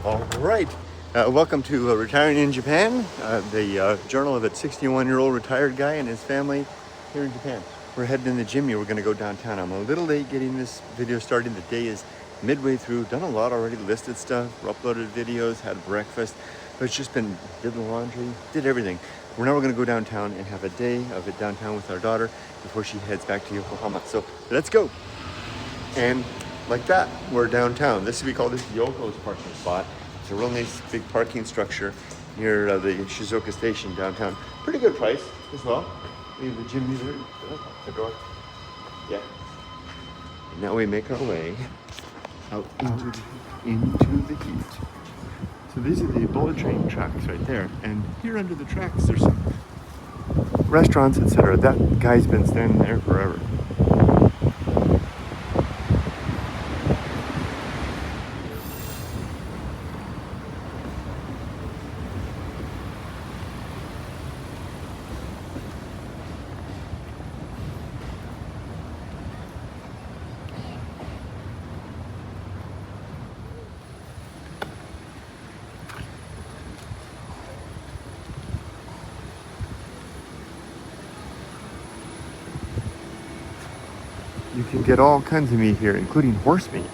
All right. Welcome to Retiring in Japan, the journal of a 61-year-old retired guy and his family here in Japan. We're heading in the gym here. We're going to go downtown. I'm a little late getting this video started. The day is midway through. Done a lot already. Listed stuff, uploaded videos, had breakfast. But it's just been, did the laundry, did everything. Now we're going to go downtown and have a day of it downtown with our daughter before she heads back to Yokohama. So let's go. And like that, we're downtown. We call this Yoko's parking spot. It's a real nice big parking structure near the Shizuoka station downtown. Pretty good price as well. Leave the gym leader, the door. Yeah. And now we make our way out into the heat. So these are the bullet train tracks right there. And here under the tracks, there's some restaurants, etc. That guy's been standing there forever. You can get all kinds of meat here, including horse meat.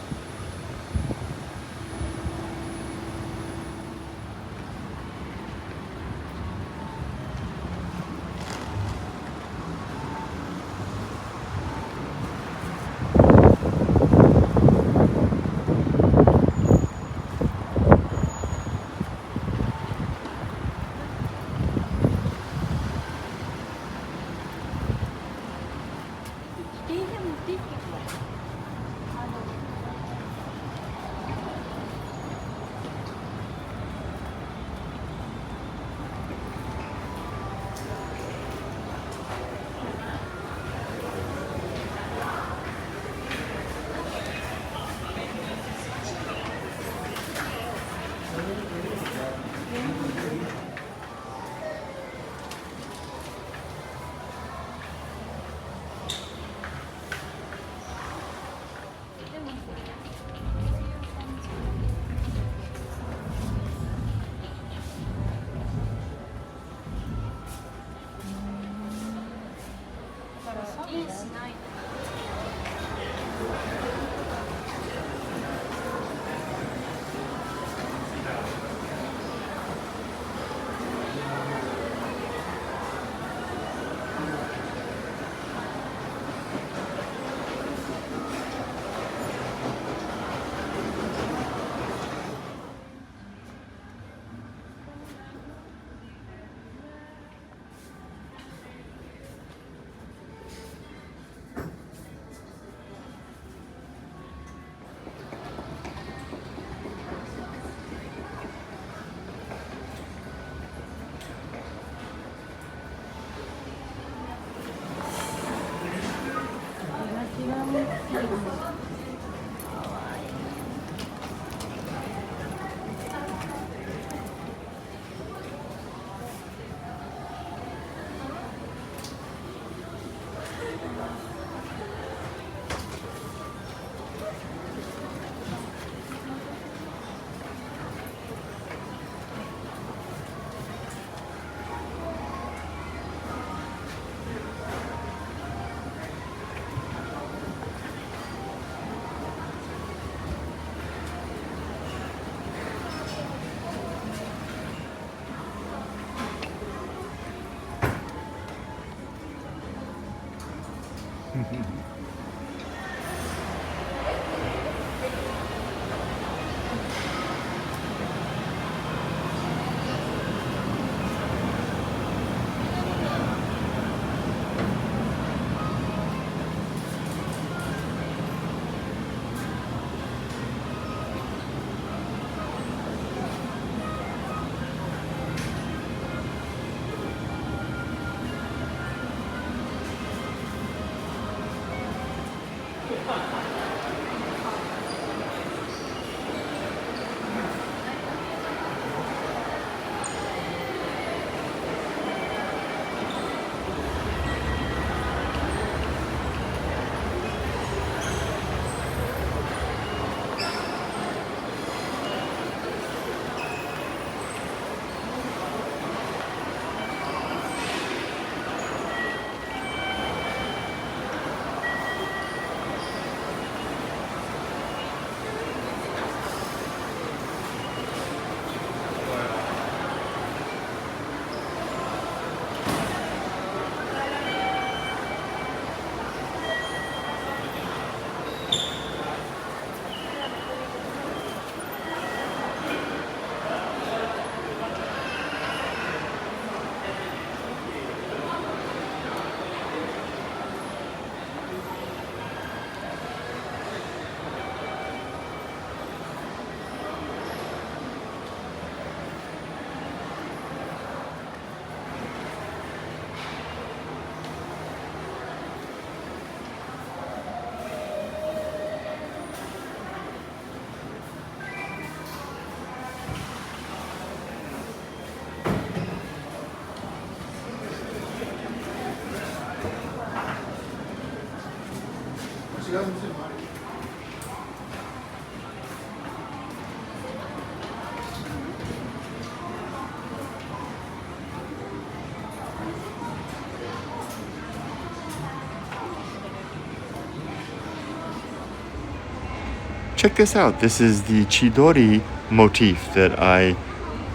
Check this out. This is the Chidori motif that I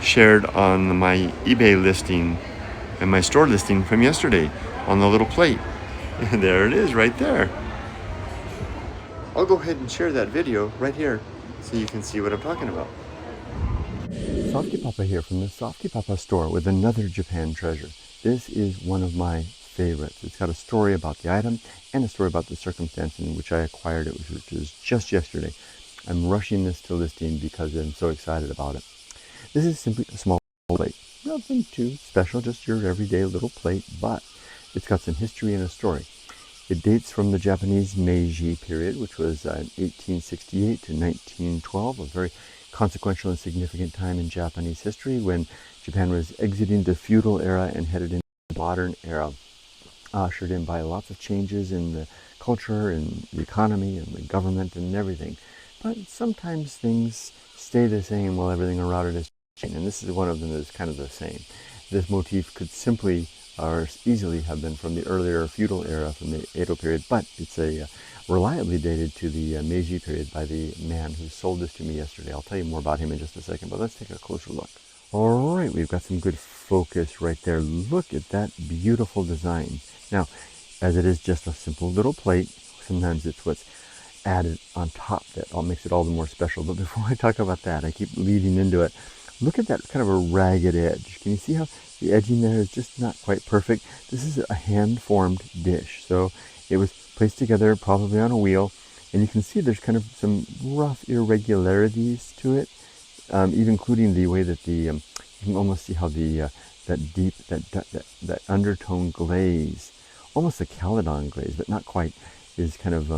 shared on my eBay listing and my store listing from yesterday on the little plate. And there it is right there. I'll go ahead and share that video right here so you can see what I'm talking about. Softi Papa here from the Softi Papa store with another Japan treasure. This is one of my favorites. It's got a story about the item and a story about the circumstance in which I acquired it, which was just yesterday. I'm rushing this to listing because I'm so excited about it. This is simply a small plate. Nothing too special, just your everyday little plate, but it's got some history and a story. It dates from the Japanese Meiji period, which was 1868 to 1912, a very consequential and significant time in Japanese history when Japan was exiting the feudal era and headed into the modern era, ushered in by lots of changes in the culture and the economy and the government and everything. But sometimes things stay the same while everything around it is changing, and this is one of them that is kind of the same. This motif could simply or easily have been from the earlier feudal era, from the Edo period, but it's reliably dated to the Meiji period by the man who sold this to me yesterday. I'll tell you more about him in just a second, but let's take a closer look. All right, we've got some good focus right there. Look at that beautiful design. Now, as it is just a simple little plate, sometimes it's what's added on top that all makes it all the more special. But before I talk about that, I keep leading into it. Look at that kind of a ragged edge. Can you see how the edging there is just not quite perfect? This is a hand-formed dish. So it was placed together probably on a wheel, and you can see there's kind of some rough irregularities to it, even including the way that you can almost see how that undertone glaze, almost a Caledon glaze, but not quite, is kind of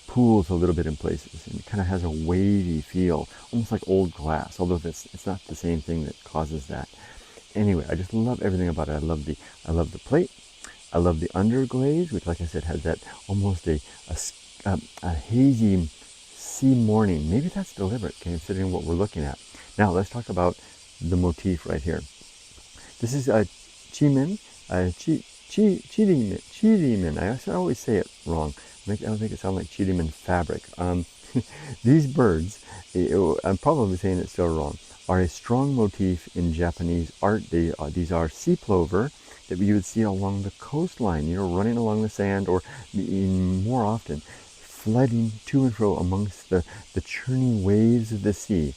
pools a little bit in places, and it kind of has a wavy feel, almost like old glass, although it's not the same thing that causes that. Anyway, I just love everything about it. I love the plate. I love the underglaze, which, like I said, has that almost a hazy sea morning. Maybe that's deliberate, considering what we're looking at. Now, let's talk about the motif right here. This is a chimen, chirimen. I always say it wrong. I don't think it sounds like chirimen fabric. These birds, I'm probably saying it still wrong, are a strong motif in Japanese art. These are sea plover that you would see along the coastline, running along the sand, or more often flooding to and fro amongst the churning waves of the sea.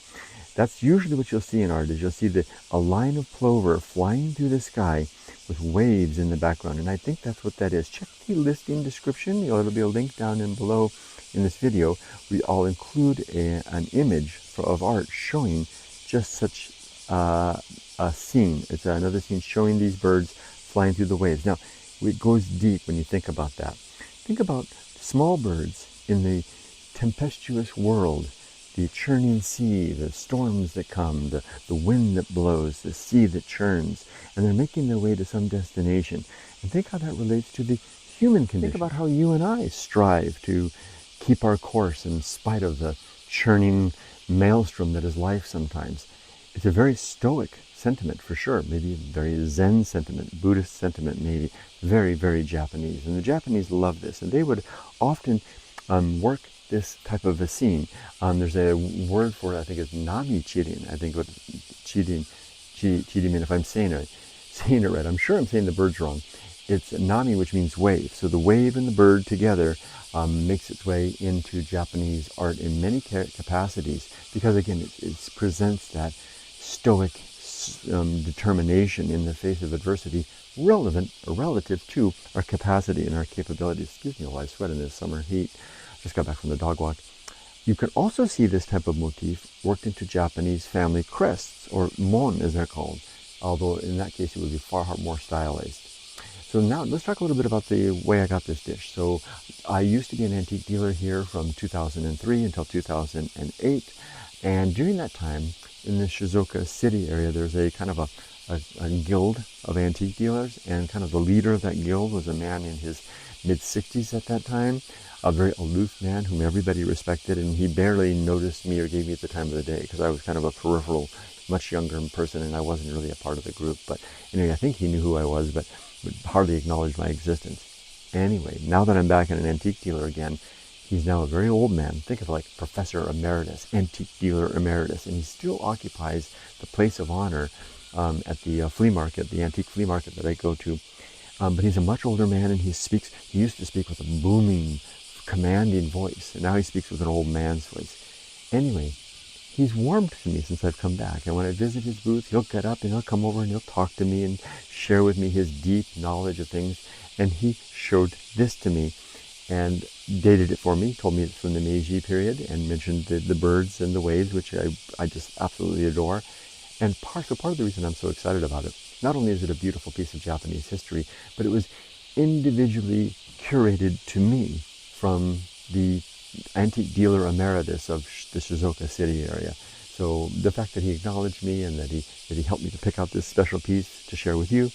That's usually what you'll see in art, is you'll see a line of plover flying through the sky with waves in the background, and I think that's what that is. Check the listing description. There'll be a link down in below in this video. I'll include an image of art showing just such a scene. It's another scene showing these birds flying through the waves. Now, it goes deep when you think about that. Think about small birds in the tempestuous world, the churning sea, the storms that come, the wind that blows, the sea that churns, and they're making their way to some destination. And think how that relates to the human condition. Think about how you and I strive to keep our course in spite of the churning maelstrom that is life sometimes. It's a very stoic sentiment for sure, maybe a very Zen sentiment, Buddhist sentiment maybe, very, very Japanese. And the Japanese love this, and they would often work this type of a scene. There's a word for it, I think it's nami chirin. I think what chirimen, if I'm saying it right. I'm sure I'm saying the bird's wrong. It's nami, which means wave. So the wave and the bird together makes its way into Japanese art in many capacities, because again, it presents that stoic determination in the face of adversity, relative to our capacity and our capabilities. Excuse me while I sweat in this summer heat. Just got back from the dog walk. You can also see this type of motif worked into Japanese family crests, or mon as they're called, although in that case it would be far more stylized. So now let's talk a little bit about the way I got this dish. So I used to be an antique dealer here from 2003 until 2008, and during that time in the Shizuoka city area there's a kind of a guild of antique dealers, and kind of the leader of that guild was a man in his mid-60s at that time, a very aloof man whom everybody respected, and he barely noticed me or gave me the time of the day because I was kind of a peripheral, much younger person, and I wasn't really a part of the group. But anyway, I think he knew who I was, but would hardly acknowledge my existence. Anyway, now that I'm back in an antique dealer again, He's now a very old man. Think of like Professor Emeritus, antique dealer emeritus, and he still occupies the place of honor at the flea market, the antique flea market that I go to. But he's a much older man, and he used to speak with a booming, commanding voice, and now he speaks with an old man's voice. Anyway, he's warmed to me since I've come back, and when I visit his booth, he'll get up and he'll come over and he'll talk to me and share with me his deep knowledge of things. And he showed this to me and dated it for me, told me it's from the Meiji period, and mentioned the birds and the waves, which I just absolutely adore. And part of the reason I'm so excited about it, not only is it a beautiful piece of Japanese history, but it was individually curated to me from the antique dealer emeritus of the Shizuoka city area. So the fact that he acknowledged me and that he helped me to pick out this special piece to share with you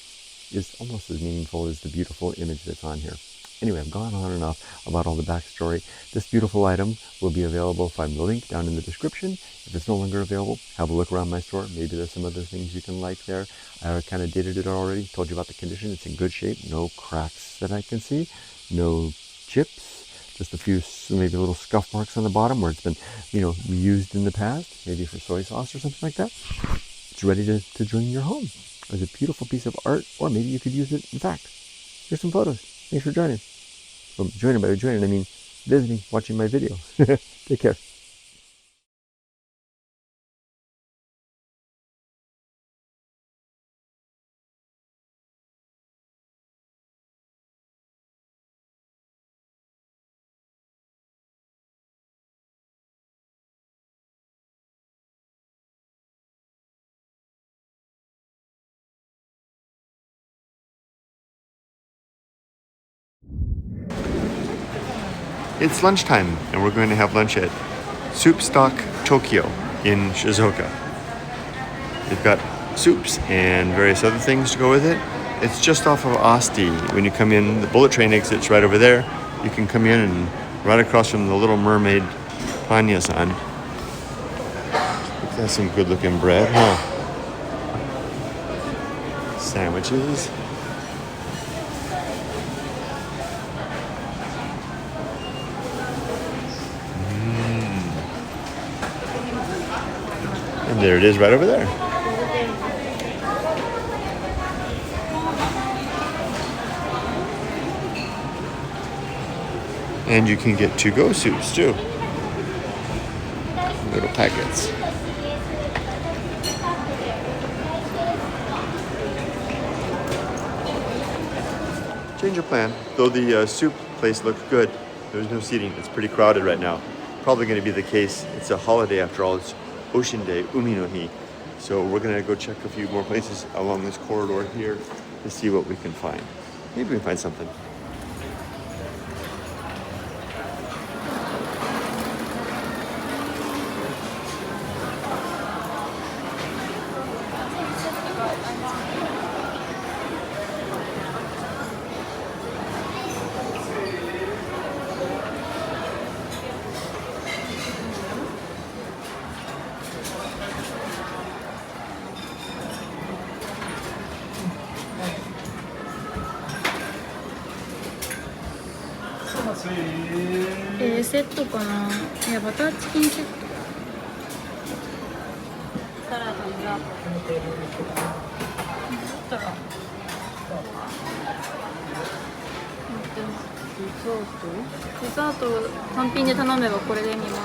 is almost as meaningful as the beautiful image that's on here. Anyway, I've gone on enough about all the backstory. This beautiful item will be available. Find the link down in the description. If it's no longer available, have a look around my store. Maybe there's some other things you can like there. I kind of dated it already. Told you about the condition. It's in good shape. No cracks that I can see. No chips. Just a few, maybe little scuff marks on the bottom where it's been, used in the past. Maybe for soy sauce or something like that. It's ready to join your home. It's a beautiful piece of art, or maybe you could use it. In fact, here's some photos. Thanks for joining. Well, joining, I mean visiting, watching my video. Take care. It's lunchtime, and we're going to have lunch at Soup Stock Tokyo in Shizuoka. They've got soups and various other things to go with it. It's just off of Asti. When you come in, the bullet train exit's right over there. You can come in and right across from the Little Mermaid Panya-san. That's some good-looking bread, huh? Sandwiches. And there it is right over there. And you can get to-go soups too. Little packets. Change of plan. Though the soup place looks good, there's no seating. It's pretty crowded right now. Probably going to be the case. It's a holiday after all. It's Ocean Day, Umi no Hi. So we're going to go check a few more places along this corridor here to see what we can find. Maybe we can find something.セットかな。いや、バターチキンセット。サラダにラード。だったら。デザート単品で頼めばこれで2万。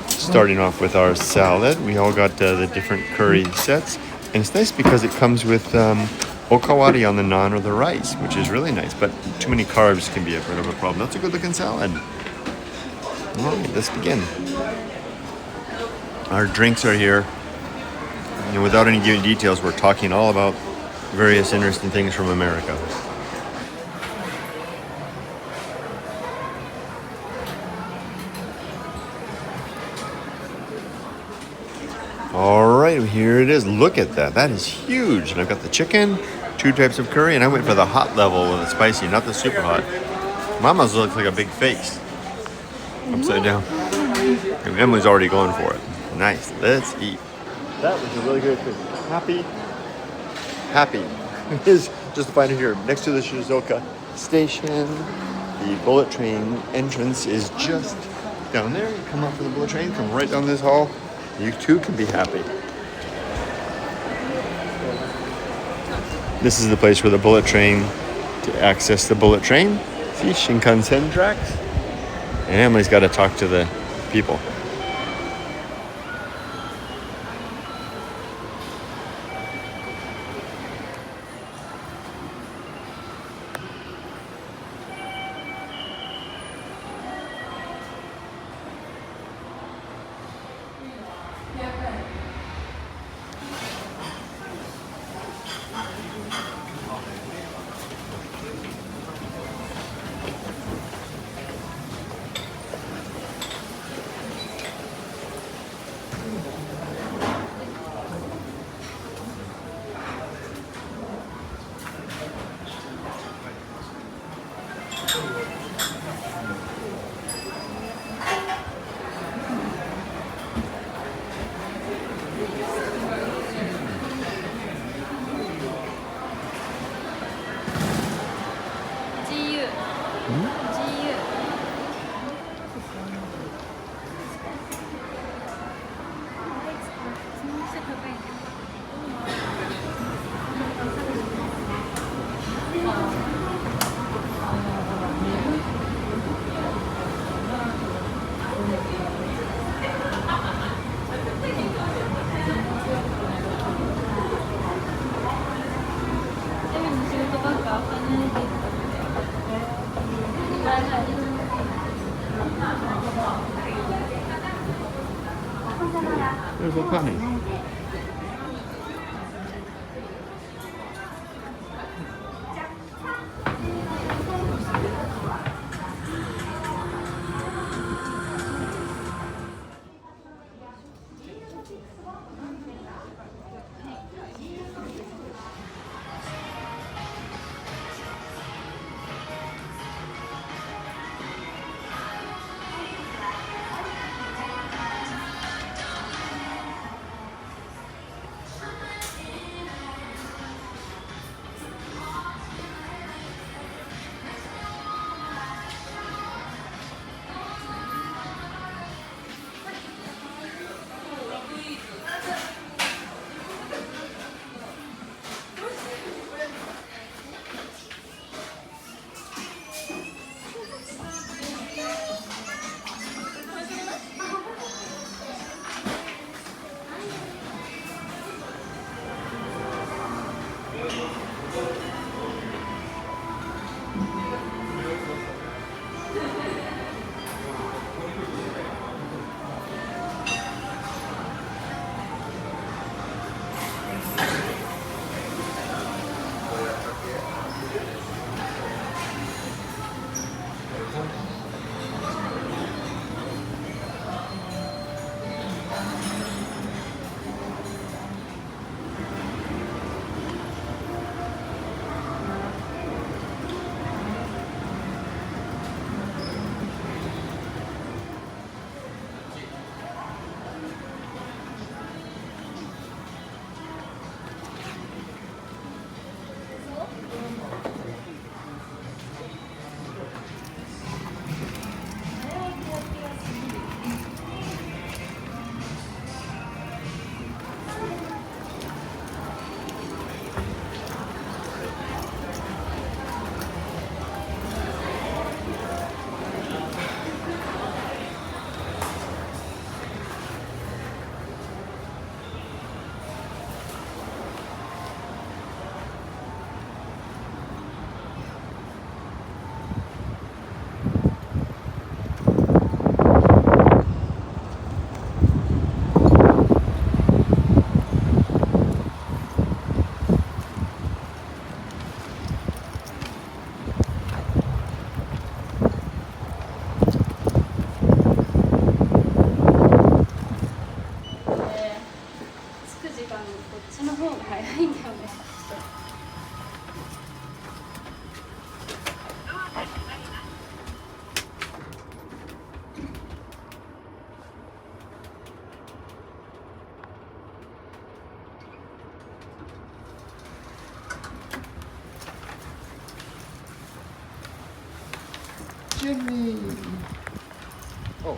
Starting off with our salad, we all got the different curry sets, and it's nice because it comes with okawari on the naan or the rice, which is really nice, but too many carbs can be a bit of a problem. That's a good looking salad. All right, let's begin. Our drinks are here. Without any details, we're talking all about various interesting things from America. All right, here it is. Look at that. That is huge. And I've got the chicken, 2 types of curry, and I went for the hot level with the spicy, not the super hot. Mama's looks like a big face. Upside down. And Emily's already going for it. Nice. Let's eat. That was a really good thing. Happy is just to find it here next to the Shizuoka station. The bullet train entrance is just down there. You come up for the bullet train, come right down this hall. You too can be happy. This is the place where the bullet train, to access the bullet train. See, Shinkansen tracks. And Emily's got to talk to the people. There's a funny. Jimmy. Oh.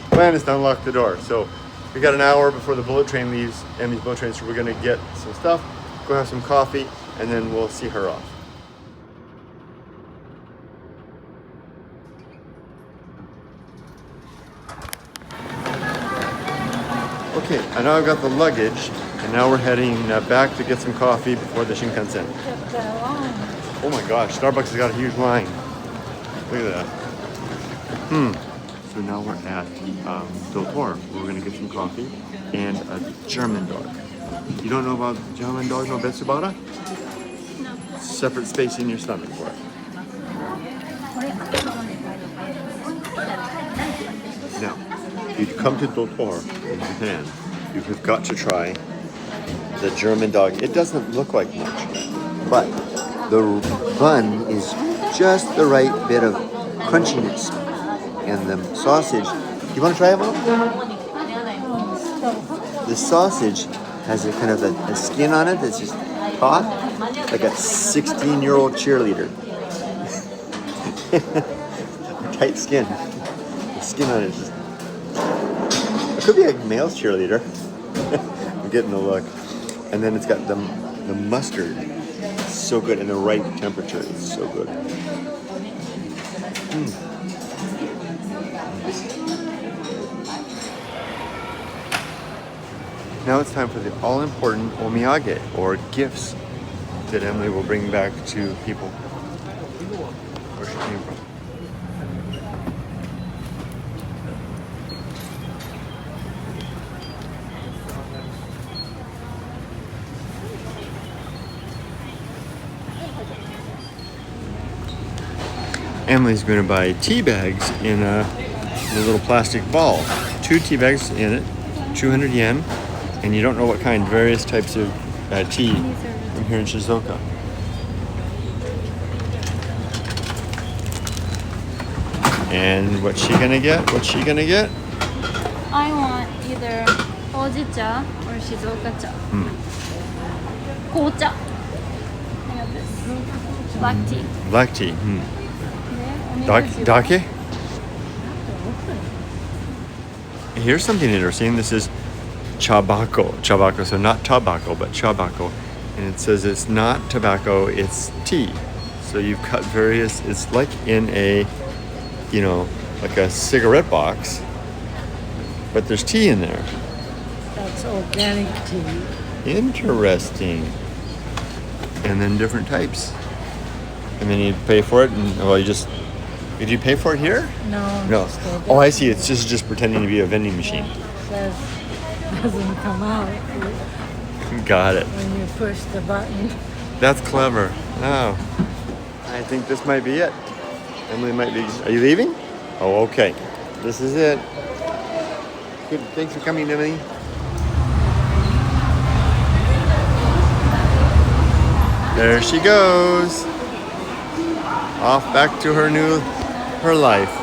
Plan is to unlock the door. So we got an hour before the bullet train leaves, Emmy's bullet train, so we're gonna get some stuff, go have some coffee, and then we'll see her off. Okay, I now I've got the luggage, and now we're heading back to get some coffee before the Shinkansen. Oh my gosh, Starbucks has got a huge line. Look at that. So now we're at Dotor, where we're gonna get some coffee and a German dog. You don't know about German dog, no Betsubara? No. Separate space in your stomach for it. Now, if you come to Dotor in Japan, you've got to try the German dog. It doesn't look like much, but the bun is just the right bit of crunchiness. And the sausage, you want to try it, Mom? The sausage has a kind of a skin on it that's just taut, like a 16-year-old cheerleader. Tight skin. The skin on it is just... It could be a male cheerleader. I'm getting the look. And then it's got the mustard. It's so good, and the right temperature. It's so good. Now it's time for the all-important omiyage, or gifts, that Emily will bring back to people where she came from. Emily's going to buy tea bags in a little plastic ball. 2 tea bags in it, 200 yen, and you don't know what kind, various types of tea from here in Shizuoka. And what's she gonna get? What's she gonna get? I want either Hojicha or Shizuoka cha.紅茶. I got this. Black tea. Black tea. Dake? Here's something interesting. This is chabako. Chabako, so not tobacco, but chabako. And it says it's not tobacco, it's tea. So you've got various, it's like in a, like a cigarette box, but there's tea in there. That's organic tea. Interesting. And then different types. And then you pay for it, and did you pay for it here? No. Oh, I see. It's just pretending to be a vending machine. It doesn't come out Got it. when you push the button. That's clever. Oh, I think this might be it. Emily might be. Are you leaving? Oh, okay. This is it. Good. Thanks for coming, Emily. There she goes. Off back to her life.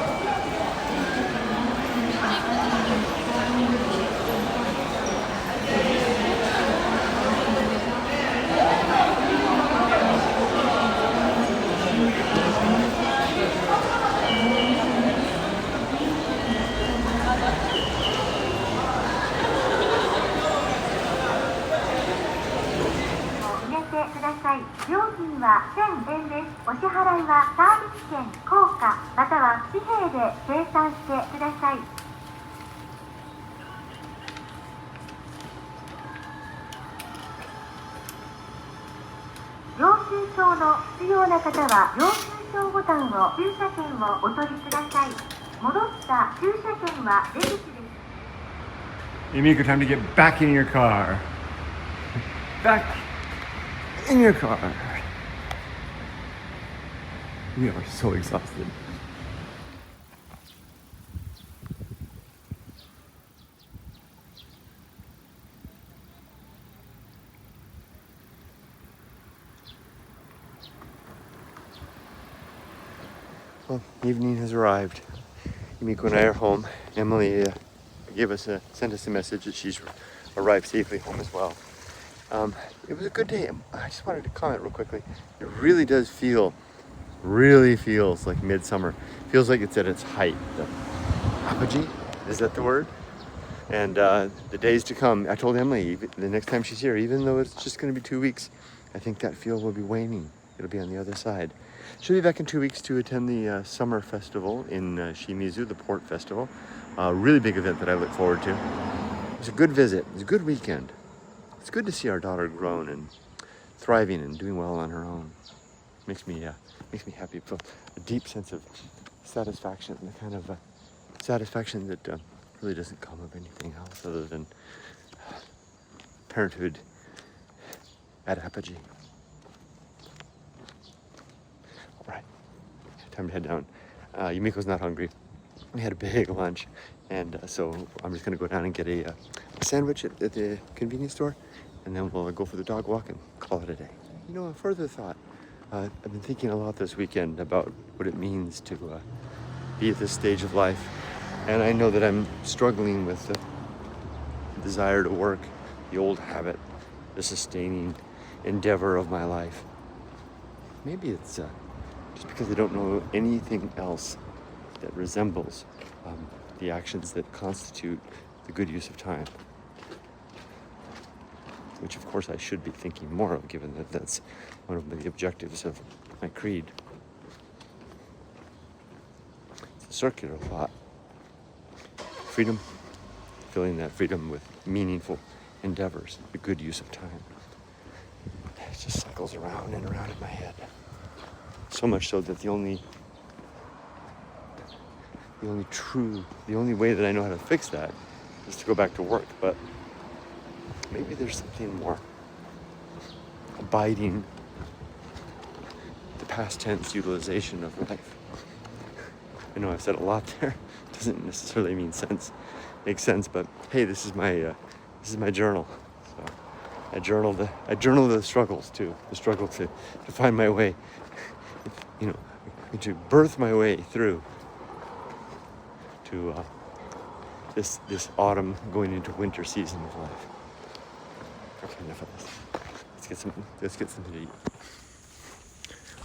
Yumiko, time to get back in your car. Back in your car. We are so exhausted. Well, evening has arrived. Yumiko and I are home. Emily sent us a message that she's arrived safely home as well. It was a good day. I just wanted to comment real quickly. It really does feel Really feels like midsummer. Feels like it's at its height. The apogee, is that the word? And the days to come, I told Emily the next time she's here, even though it's just going to be 2 weeks, I think that feel will be waning. It'll be on the other side. She'll be back in 2 weeks to attend the summer festival in Shimizu, the port festival. A really big event that I look forward to. It was a good visit. It was a good weekend. It's good to see our daughter grown and thriving and doing well on her own. Makes me happy. Feel a deep sense of satisfaction, the kind of satisfaction that really doesn't come of anything else other than parenthood at apogee. All right, time to head down. Yumiko's not hungry. We had a big lunch, and so I'm just gonna go down and get a sandwich at the convenience store, and then we'll go for the dog walk and call it a day. You know, a further thought. I've been thinking a lot this weekend about what it means to be at this stage of life, and I know that I'm struggling with the desire to work, the old habit, the sustaining endeavor of my life. Maybe it's just because I don't know anything else that resembles the actions that constitute the good use of time. Which of course I should be thinking more of, given that that's one of the objectives of my creed. It's a circular thought. Freedom, filling that freedom with meaningful endeavors, the good use of time. It just cycles around and around in my head. So much so that the only way that I know how to fix that is to go back to work. But maybe there's something more abiding, the past tense utilization of life. I know I've said a lot there. Doesn't necessarily make sense, but hey, this is my journal. So I journal the struggles too, the struggle to find my way, you know, to birth my way through to this autumn going into winter season of life. Okay, enough of this. Let's get something to eat.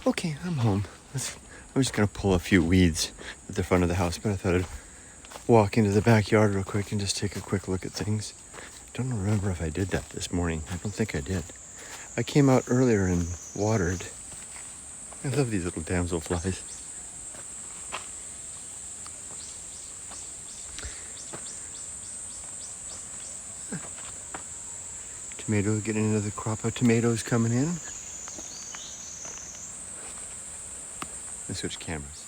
Okay, I'm home. I'm just gonna pull a few weeds at the front of the house, but I thought I'd walk into the backyard real quick and just take a quick look at things. Don't remember if I did that this morning. I don't think I did. I came out earlier and watered. I love these little damselflies. Tomato, getting another crop of tomatoes coming in. Let's switch cameras.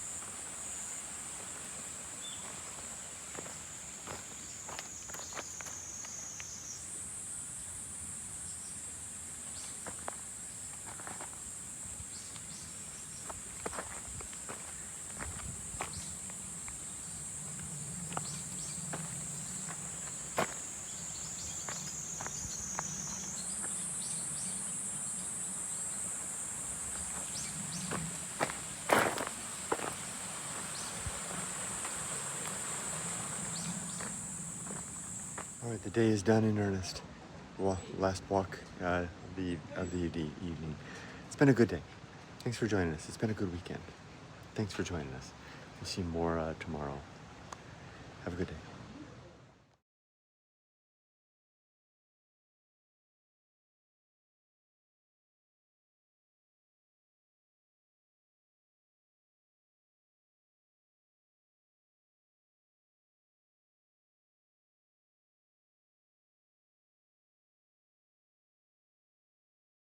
All right, the day is done in earnest. Well, last walk of the evening. It's been a good day. Thanks for joining us. It's been a good weekend. Thanks for joining us. We'll see more tomorrow. Have a good day.